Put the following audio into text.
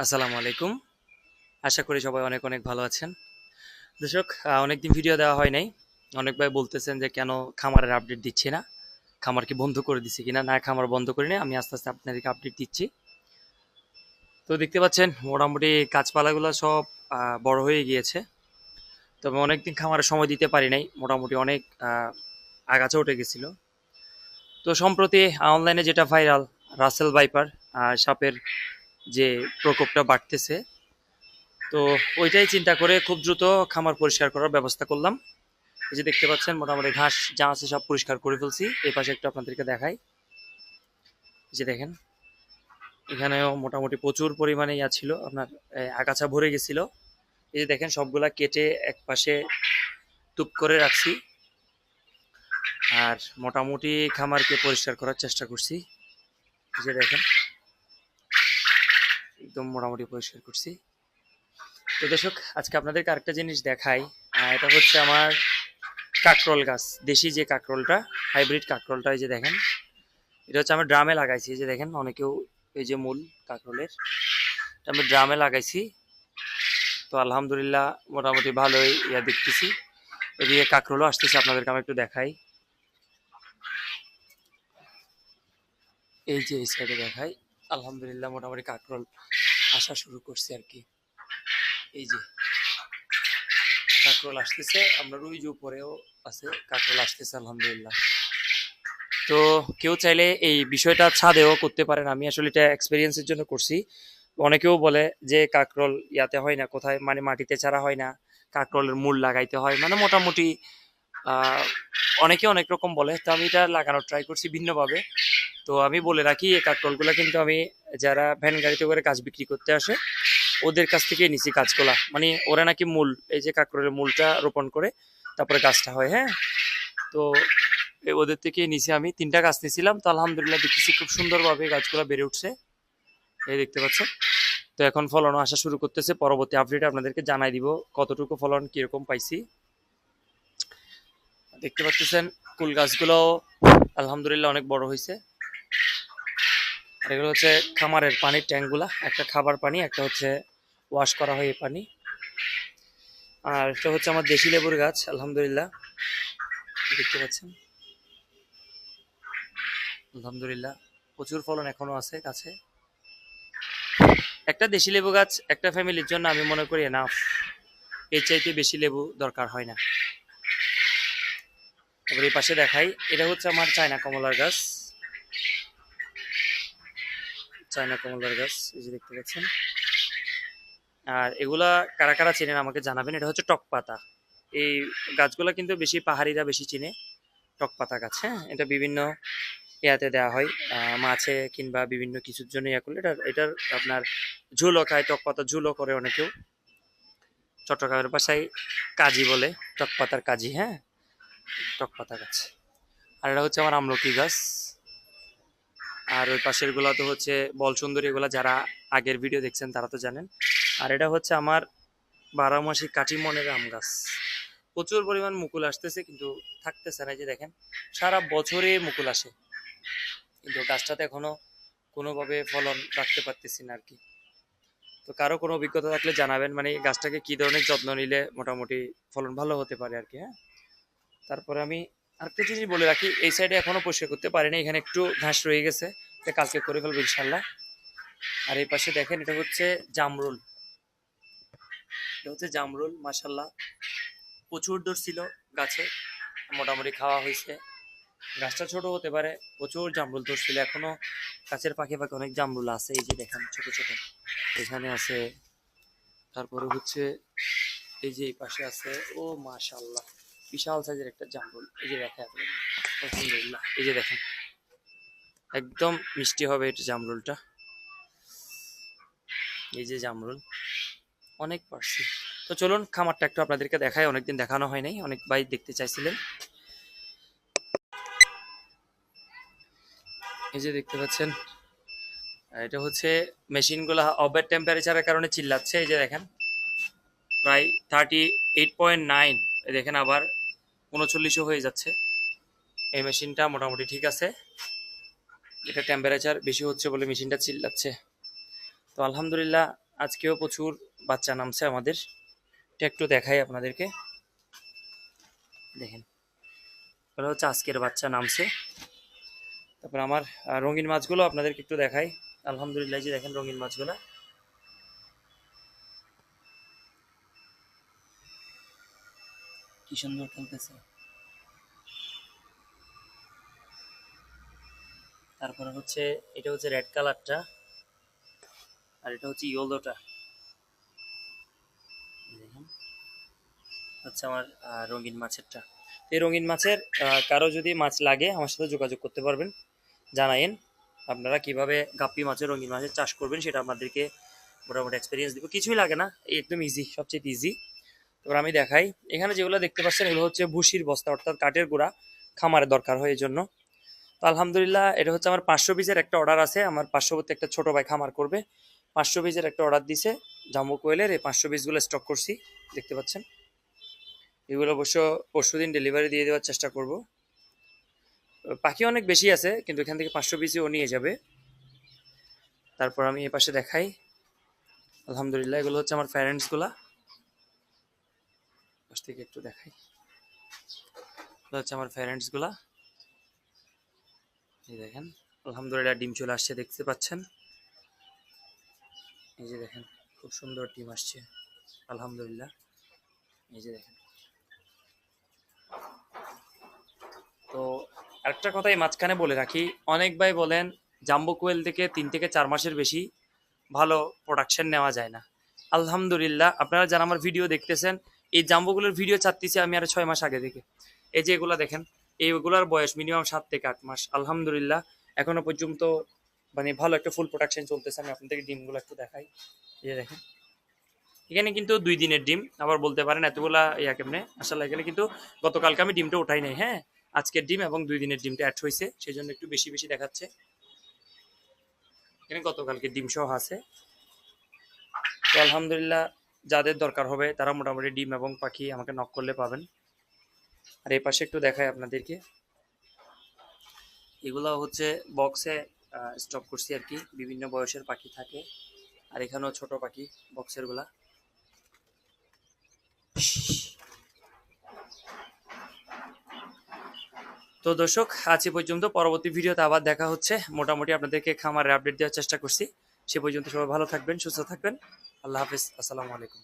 আসসালামু আলাইকুম। আশা করি সবাই অনেক অনেক ভালো আছেন। দর্শক, অনেকদিন ভিডিও দেওয়া হয় নাই। অনেক ভাই বলতেছেন যে কেন খামারের আপডেট দিচ্ছি না? খামার কি বন্ধ করে দিছি কিনা? না, খামার বন্ধ করিনি। আমি আস্তে, আস্তে আপনাদেরকে আপডেট দিচ্ছি। তো দেখতে পাচ্ছেন মোটামুটি গাছপালাগুলো সব বড় হয়ে গিয়েছে। তবে অনেকদিন খামারে সময় দিতে পারি নাই। মোটামুটি অনেক আগাছা উঠে গেছিল। তো সম্প্রতি অনলাইনে যেটা ভাইরাল, রাসেল ভাইপার সাপের যে প্রকোপটা বাড়তেছে, তো ওইটাই চিন্তা করে খুব দ্রুত খামার পরিষ্কার করার ব্যবস্থা করলাম। এই যে দেখতে পাচ্ছেন মোটামুটি ঘাস যা আছে সব পরিষ্কার করে ফেলছি। এই পাশে একটু আপনাদেরকে দেখাই। এই যে দেখেন, এখানেও মোটামুটি প্রচুর পরিমাণে ইয়া ছিল, আপনার আগাছা ভরে গেছিল। এই যে দেখেন সবগুলা কেটে এক পাশে টুপ করে রাখছি। আর মোটামুটি খামারকে পরিষ্কার করার চেষ্টা করছি। এই যে দেখেন, একদম মোটামুটি পরিষ্কার করছি। তো দর্শক, আজকে আপনাদেরকে আরেকটা জিনিস দেখাই। এটা হচ্ছে আমার কাকরোল গাছ, দেশি যে কাকরোলটা, হাইব্রিড কাকরোলটা। এই যে দেখেন, এটা হচ্ছে আমি ড্রামে লাগাইছি। এই যে দেখেন, অনেকেও এই যে মূল কাকরোলের, এটা আমি ড্রামে লাগাইছি। তো আলহামদুলিল্লাহ মোটামুটি ভালোই ইয়া দেখতেছি। এদিকে কাকরোলও আসতেছে, আপনাদেরকে আমি একটু দেখাই। এই যে এই সাইডে দেখাই, আলহামদুলিল্লাহ মোটামুটি কাকরোল আসা শুরু করছে আর কি। এই যে কাকরোল আসতেছে, আপনার ওই যে উপরেও আছে কাকরোল আসতেছে আলহামদুলিল্লাহ। তো কেউ চাইলে এই বিষয়টা ছাদেও করতে পারেন। আমি আসলে এটা এক্সপেরিয়েন্সের জন্য করছি। অনেকেও বলে যে কাকরোল ইয়াতে হয় না, কোথায় মানে মাটিতে ছাড়া হয় না, কাকরোলের মূল লাগাইতে হয়, মানে মোটামুটি অনেকে অনেক রকম বলে। তো আমি এটা লাগানোর ট্রাই করছি ভিন্নভাবে। তো আমি বলে রাখি, এই কাকরোলগুলো কিন্তু আমি যারা ভ্যান গাড়িতে করে কাজ বিক্রি করতে আসে ওদের কাছ থেকে নিছি গাছগুলা। মানে ওরা নাকি মূল, এই যে কাকরোলের মূলটা রোপণ করে তারপরে গাছটা হয়। হ্যাঁ, তো ওদের থেকে নিচে আমি 3টা গাছ নিয়েছিলাম। তো আলহামদুলিল্লাহ দেখতেছি খুব সুন্দরভাবে গাছগুলো বেড়ে উঠছে। এই দেখতে পাচ্ছেন। তো এখন ফলনও আসা শুরু করতেছে। পরবর্তী আপডেটে আপনাদেরকে জানাই দিব কতটুকু ফলন কিরকম পাইছি। দেখতে পাচ্ছেন কুল গাছগুলো আলহামদুলিল্লাহ অনেক বড় হয়েছে। আর এগুলো হচ্ছে খামারের পানির ট্যাঙ্কগুলা, একটা খাবার পানি, একটা হচ্ছে ওয়াশ করা হয় এই পানি। আর এটা হচ্ছে আমার দেশি লেবুর গাছ আলহামদুলিল্লাহ, দেখতে পাচ্ছেন। আলহামদুলিল্লাহ প্রচুর ফলন এখনো আছে গাছে। একটা দেশি লেবু গাছ একটা ফ্যামিলির জন্য আমি মনে করি এনাফ। এর চাইতে বেশি লেবু দরকার হয় না। এবার এই পাশে দেখাই, এটা হচ্ছে আমার চায়না কমলার গাছ। চায়না কমলার গাছ, এই যে দেখতে পাচ্ছেন। আর এগুলা কারা কারা চেনেন আমাকে জানাবেন। এটা হচ্ছে টক পাতা। এই গাছগুলা কিন্তু বেশি পাহাড়িরা বেশি চিনে, টক পাতা গাছ। হ্যাঁ, এটা বিভিন্ন ইয়াতে দেওয়া হয়, মাছে কিংবা বিভিন্ন কিছুর জন্য ইয়া করলে এটার আপনার ঝোলও খায়, টক পাতা ঝোলও করে অনেকেও। চট্টগ্রামের ভাষায় কাজি বলে, টক পাতার কাজি। হ্যাঁ, টক পাতা গাছ। আর এটা হচ্ছে আমার আমলকি গাছ। আর ওই পাশের গুলা তো হচ্ছে বল সুন্দরী, এগুলা যারা আগের ভিডিও দেখছেন তারা তো জানেন। আর এটা হচ্ছে আমার 12 মাসি কাটিমনের আম গাছ। প্রচুর পরিমাণ মুকুল আসতেছে কিন্তু থাকতেছে না। এই যে দেখেন, সারা বছরে মুকুল আসে কিন্তু গাছটাতে এখনো কোনোভাবে ফলন রাখতে পারতেছি না আর কি। তো কারো কোনো অভিজ্ঞতা থাকলে জানাবেন, মানে গাছটাকে কি ধরনের যত্ন নিলে মোটামুটি ফলন ভালো হতে পারে আর কি। হ্যাঁ, তারপরে আমি আরেকটা জিনিস বলে রাখি, এই সাইডে এখনো পরিষ্কার করতে পারিনি, এখানে একটু ঘাস রয়ে গেছে, এটা কালকে করে ফেলবো ইনশাল্লাহ। আর এই পাশে দেখেন, এটা হচ্ছে জামরুল। এটা হচ্ছে জামরুল, মাসাল্লাহ প্রচুর দূর ছিল গাছে, মোটামুটি খাওয়া হয়েছে। গাছটা ছোট হতে পারে, প্রচুর জামরুল ধরছিল। এখনো গাছের পাখে পাখে অনেক জামরুল আছে। এই যে দেখেন ছোট ছোট এখানে আছে। তারপরে হচ্ছে এই যে এই পাশে আছে। ও মাশাআল্লাহ, বিশাল সাইজের একটা জামরুল। এই যে দেখেন, আলহামদুলিল্লাহ এই যে দেখেন, একদম মিষ্টি হবে এটা জামরুলটা। এই যে জামরুল অনেক পারছি। তো চলুন খামারটা একটু আপনাদেরকে দেখাই, অনেকদিন দেখানো হয় নাই, অনেক ভাই দেখতে চাইছিলেন। এই যে দেখতে পাচ্ছেন, এটা হচ্ছে মেশিনগুলো ওভার টেম্পারেচারের কারণে চিল্লাচ্ছে। এই যে দেখেন, প্রায় 38.9, দেখেন আবার 39ও হয়ে যাচ্ছে। এই মেশিনটা মোটামুটি ঠিক আছে, এটা টেম্পারেচার বেশি হচ্ছে বলে মেশিনটা চিল্লাচ্ছে। তো আলহামদুলিল্লাহ আজকেও প্রচুর বাচ্চা নামছে আমাদের। এটা একটু দেখাই আপনাদেরকে, দেখেন এগুলো হচ্ছে আজকের বাচ্চা নামছে। তারপর আমার রঙিন মাছগুলো আপনাদেরকে একটু দেখাই। আলহামদুলিল্লাহ, যে দেখেন রঙিন মাছগুলো কি সুন্দর খেলতেছে। তারপরে হচ্ছে এটা হচ্ছে রেড কালারটা, আর এটা হচ্ছে ইয়েলোটা। দেখেন হচ্ছে আমার রঙিন মাছেরটা। এই রঙিন মাছের কারো যদি মাছ লাগে আমার সাথে যোগাযোগ করতে পারবেন, জানাইন আপনারা কিভাবে গাপ্পি মাছের রঙিন মাছের চাষ করবেন, সেটা আপনাদেরকে মোটামুটি এক্সপিরিয়েন্স দিব। কিছুই লাগে না, একদম ইজি, সবচেয়ে ইজি। তারপর আমি দেখাই, এখানে যেগুলো দেখতে পাচ্ছেন এগুলো হচ্ছে ভুসির বস্তা, অর্থাৎ কাঠের গুঁড়া, খামারে দরকার হয় এই জন্য। তো আলহামদুলিল্লাহ, এটা হচ্ছে আমার 500 পিসের একটা অর্ডার আছে। আমার পার্শ্ববর্তী একটা ছোট ভাই খামার করবে, 500 পিসের একটা অর্ডার দিছে জাম্বো কোয়েলের। এই 500 পিসগুলো স্টক করছি, দেখতে পাচ্ছেন। এগুলো অবশ্য পরশুদিন ডেলিভারি দিয়ে দেওয়ার চেষ্টা করব। পাখি অনেক বেশি আছে, কিন্তু এখান থেকে 500 পিসই ও নিয়ে যাবে। তারপর আমি এ পাশে দেখাই, আলহামদুলিল্লাহ এগুলো হচ্ছে আমার প্যারেন্টসগুলা। পাশ থেকে একটু দেখাই, এগুলো হচ্ছে আমার প্যারেন্টসগুলা। এই দেখেন আলহামদুলিল্লাহ ডিম চলে আসছে, দেখতে পাচ্ছেন। এই যে দেখেন খুব সুন্দর ডিম আসছে আলহামদুলিল্লাহ। এই যে দেখেন। তো আরেকটা কথা এই মাঝখানে বলে রাখি, অনেক ভাই বলেন জাম্বো কোয়েল থেকে 3 থেকে 4 মাসের বেশি ভালো প্রোডাকশন নেওয়া যায় না। আলহামদুলিল্লাহ, আপনারা যারা আমার ভিডিও দেখতেছেন, এই জাম্বোগুলোর ভিডিও চাচ্তেছি আমি আর 6 মাস আগে থেকে। এই যে এগুলা দেখেন, এইগুলার বয়স মিনিমাম 7 থেকে 8 মাস। আলহামদুলিল্লাহ এখনো পর্যন্ত মানে ভালো একটা ফুল প্রোডাকশন চলতেছে। আমি আপনাদেরকে ডিমগুলো একটু দেখাই, এই যে দেখেন। এখানে কিন্তু 2 দিনের ডিম, আবার বলতে পারেন এতগুলা ইয়া কেমনে। আসলে এখানে কিন্তু গতকালকে আমি ডিমটা উঠাই নাই, হ্যাঁ, আজকের ডিম এবং 2 দিনের ডিমটা অ্যাড হয়েছে, সেই জন্য একটু বেশি বেশি দেখাচ্ছে। এখানে গতকালকে ডিম সহ আছে। তো আলহামদুলিল্লাহ, যাদের দরকার হবে তারা মোটামুটি ডিম এবং পাখি আমাকে নক করলে পাবেন। আর এই পাশে একটু দেখাই আপনাদেরকে, এগুলো হচ্ছে বক্সে স্টক করছি আর কি, বিভিন্ন বয়সের পাখি থাকে। আর এখানেও ছোট পাখি বক্সের গুলা। তো দর্শক, আজ এ পর্যন্ত। পরবর্তী ভিডিওতে আবার দেখা হচ্ছে। মোটামুটি আপনাদেরকে খামারের আপডেট দেওয়ার চেষ্টা করছি। সে পর্যন্ত সবাই ভালো থাকবেন, সুস্থ থাকবেন। আল্লাহ হাফিজ, আসসালামু আলাইকুম।